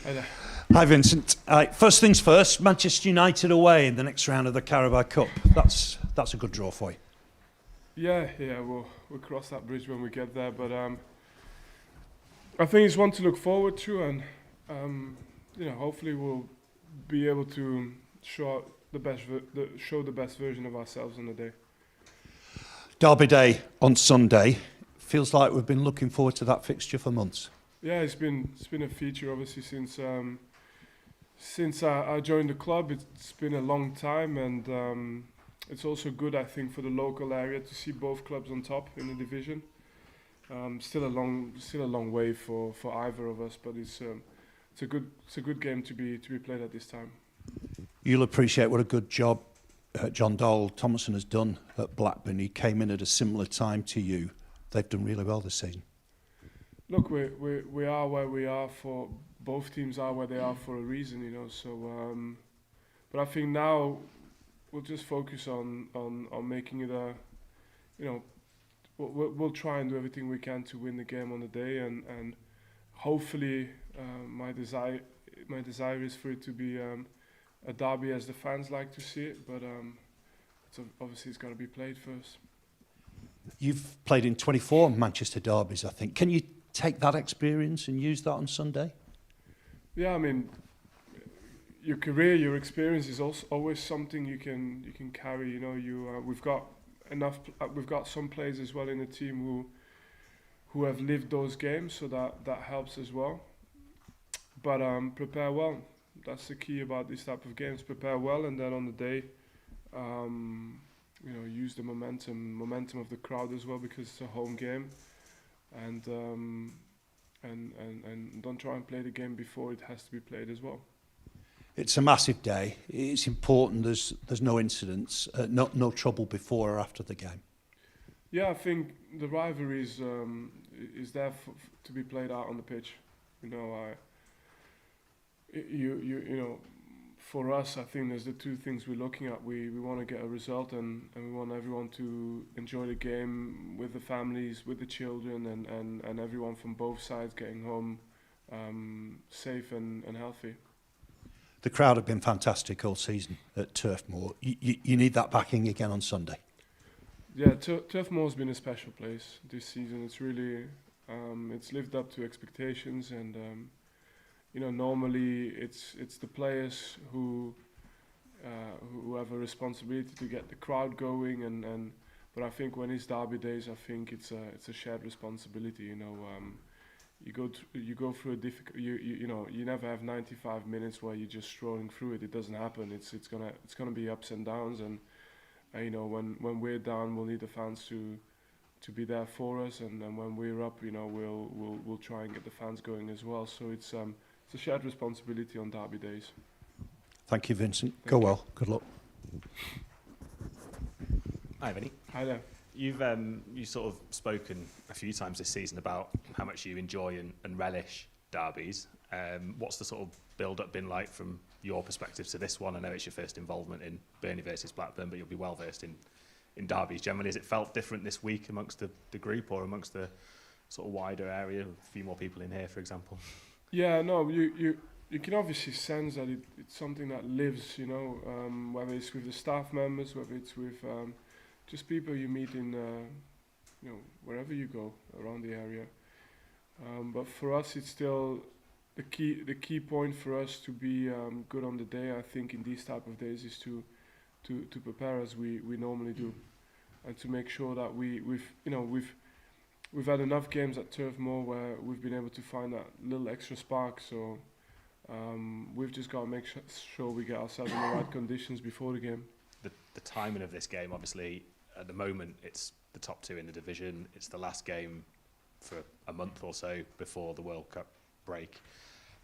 Hi. Hi Vincent. First things first, Manchester United away in the next round of the Carabao Cup. That's a good draw for you. Yeah, we'll cross that bridge when we get there. But I think it's one to look forward to, and hopefully we'll be able to show the best version of ourselves on the day. Derby Day on Sunday. Feels like we've been looking forward to that fixture for months. Yeah, it's been a feature obviously since I joined the club. It's been a long time, and it's also good, I think, for the local area to see both clubs on top in the division. Still a long way for either of us, but it's a good game to be played at this time. You'll appreciate what a good job John Dole Thomason has done at Blackburn. He came in at a similar time to you. They've done really well this season. Look, we are where we are for both teams are where they are for a reason, you know. So, but I think now we'll just focus on making it a, we'll try and do everything we can to win the game on the day, and hopefully my desire is for it to be a derby as the fans like to see it, but obviously it's got to be played first. You've played in 24 Manchester derbies, I think. Can you take that experience and use that on Sunday? Yeah, I mean, your career, your experience is also always something you can carry. You know, we've got some players as well in the team who have lived those games, so that helps as well. But prepare well. That's the key about these type of games. Prepare well, and then on the day, use the momentum of the crowd as well, because it's a home game, and don't try and play the game before it has to be played as well. It's a massive day. It's important. There's no incidents, no trouble before or after the game. Yeah, I think the rivalry is there to be played out on the pitch. For us, I think there's the two things we're looking at. We want to get a result, and we want everyone to enjoy the game with the families, with the children, and everyone from both sides getting home safe and healthy. The crowd have been fantastic all season at Turf Moor. You need that backing again on Sunday. Yeah, Turf Moor's been a special place this season. It's really it's lived up to expectations, and normally it's the players who have a responsibility to get the crowd going, but I think when it's derby days, I think it's a shared responsibility. You go through a difficult. You never have 95 minutes where you're just strolling through it. It doesn't happen. It's gonna be ups and downs, and when we're down, we'll need the fans to be there for us, and when we're up, we'll try and get the fans going as well. So it's a shared responsibility on derby days. Thank you, Vincent. Go well. Good luck. Hi, Vinny. Hi there. You've sort of spoken a few times this season about how much you enjoy and relish derbies. What's the sort of build-up been like from your perspective to this one? I know it's your first involvement in Burnley versus Blackburn, but you'll be well versed in derbies generally. Has it felt different this week amongst the group or amongst the sort of wider area? A few more people in here, for example. Yeah, no, you can obviously sense that it's something that lives, whether it's with the staff members, whether it's with just people you meet in, wherever you go around the area. But for us, it's still the key point for us to be good on the day. I think in these type of days is to prepare as we normally do, and to make sure that we've had enough games at Turf Moor where we've been able to find that little extra spark. So we've just got to make sure we get ourselves in the right conditions before the game. The timing of this game, obviously, at the moment, it's the top two in the division. It's the last game for a month or so before the World Cup break.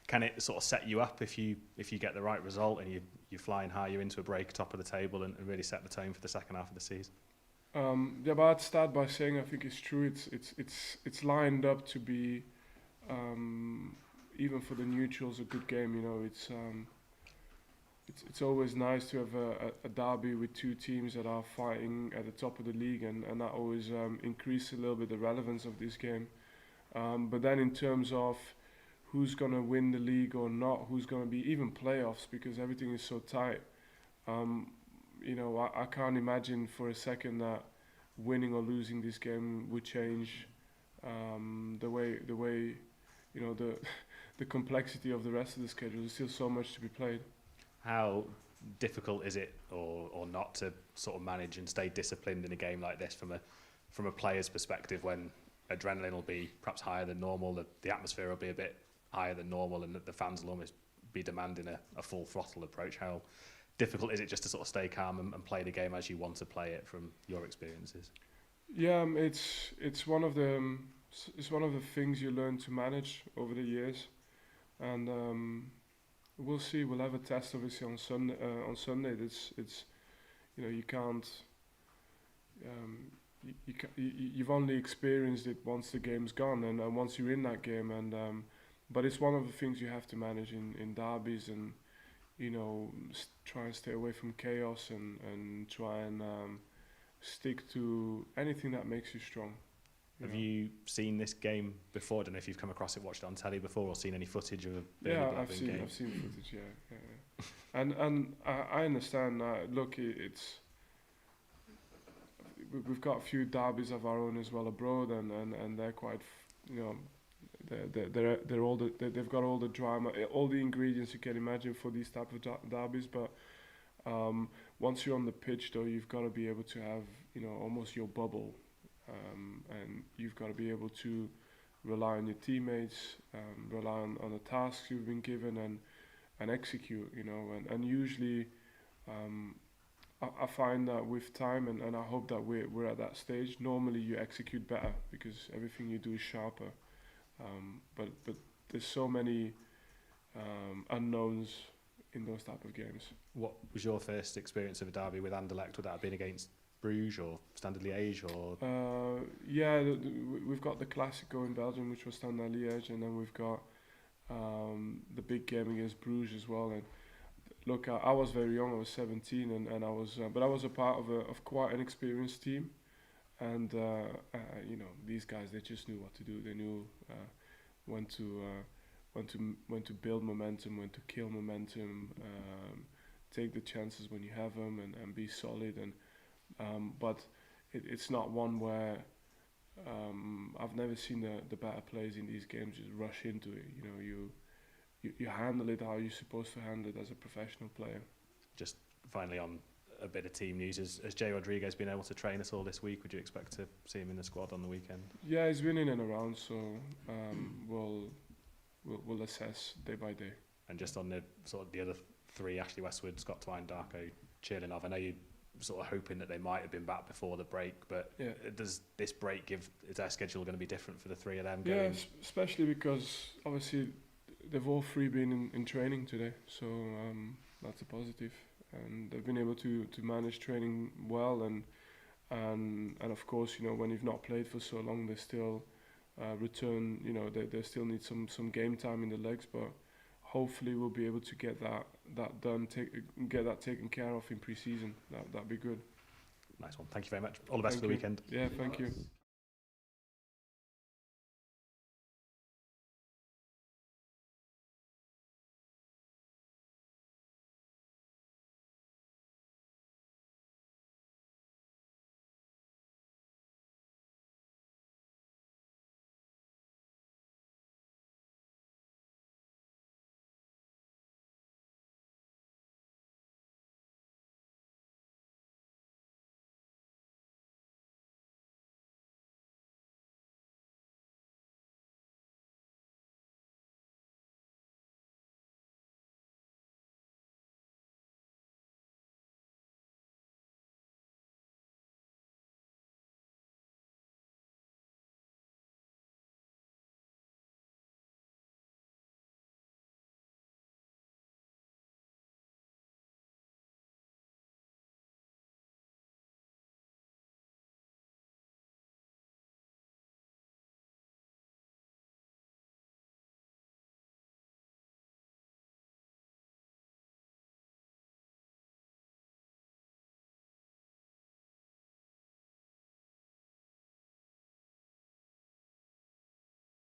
Can it sort of set you up if you get the right result and you're flying high, you're into a break, top of the table, and really set the tone for the second half of the season? But I'd start by saying I think it's true. It's lined up to be, even for the neutrals, a good game. It's always nice to have a derby with two teams that are fighting at the top of the league, and that always increases a little bit the relevance of this game. But then in terms of who's gonna win the league or not, who's gonna be even playoffs, because everything is so tight. I can't imagine for a second that winning or losing this game would change the way the the complexity of the rest of the schedule. There's still so much to be played. How difficult is it, or not, to sort of manage and stay disciplined in a game like this from a player's perspective, when adrenaline will be perhaps higher than normal, the atmosphere will be a bit higher than normal, and the fans will almost be demanding a full throttle approach? How difficult is it just to sort of stay calm and play the game as you want to play it, from your experiences? Yeah, it's one of the things you learn to manage over the years, and we'll see. We'll have a test obviously on Sunday. It's you can't. You've only experienced it once the game's gone, and once you're in that game, but it's one of the things you have to manage in derbies, and try and stay away from chaos, and try and stick to anything that makes you strong. Have you seen this game before? I don't know if you've come across it, watched it on telly before, or seen any footage of a Burnley Yeah, Blackburn game. I've seen footage. Yeah. And I understand. Look, we've got a few derbies of our own as well abroad, and they're quite, they've got all the drama, all the ingredients you can imagine for these type of derbies. But once you're on the pitch, though, you've got to be able to have almost your bubble, and you've got to be able to rely on your teammates, rely on the tasks you've been given, and execute. And usually. I find that with time, and I hope that we're at that stage. Normally, you execute better because everything you do is sharper. But there's so many unknowns in those type of games. What was your first experience of a derby with Anderlecht? Would that have been against Bruges or Standard Liège, or? We've got the Classico in Belgium, which was Standard Liège, and then we've got the big game against Bruges as well. And look, I was very young. I was 17, and I was, but I was a part of quite an experienced team, and these guys, they just knew what to do. They knew when to build momentum, when to kill momentum, take the chances when you have them, and be solid. But it's not one where I've never seen the better players in these games just rush into it. You handle it how you're supposed to handle it as a professional player. Just finally, on a bit of team news, has Jay Rodriguez been able to train us all this week? Would you expect to see him in the squad on the weekend? Yeah, he's been in and around, so we'll assess day by day. And just on the sort of the other three, Ashley Westwood, Scott Twine, Darko Chirlinov, I know you sort of hoping that they might have been back before the break, but does this break is their schedule going to be different for the three of them? Yeah, especially because obviously they've all three been in training today, so that's a positive, and they've been able to manage training well, and of course, when you've not played for so long, they still return. They still need some game time in the legs, but hopefully we'll be able to get that done, get that taken care of in pre-season. That'd be good. Nice one. Thank you very much. All the best for the weekend. Yeah, thank you.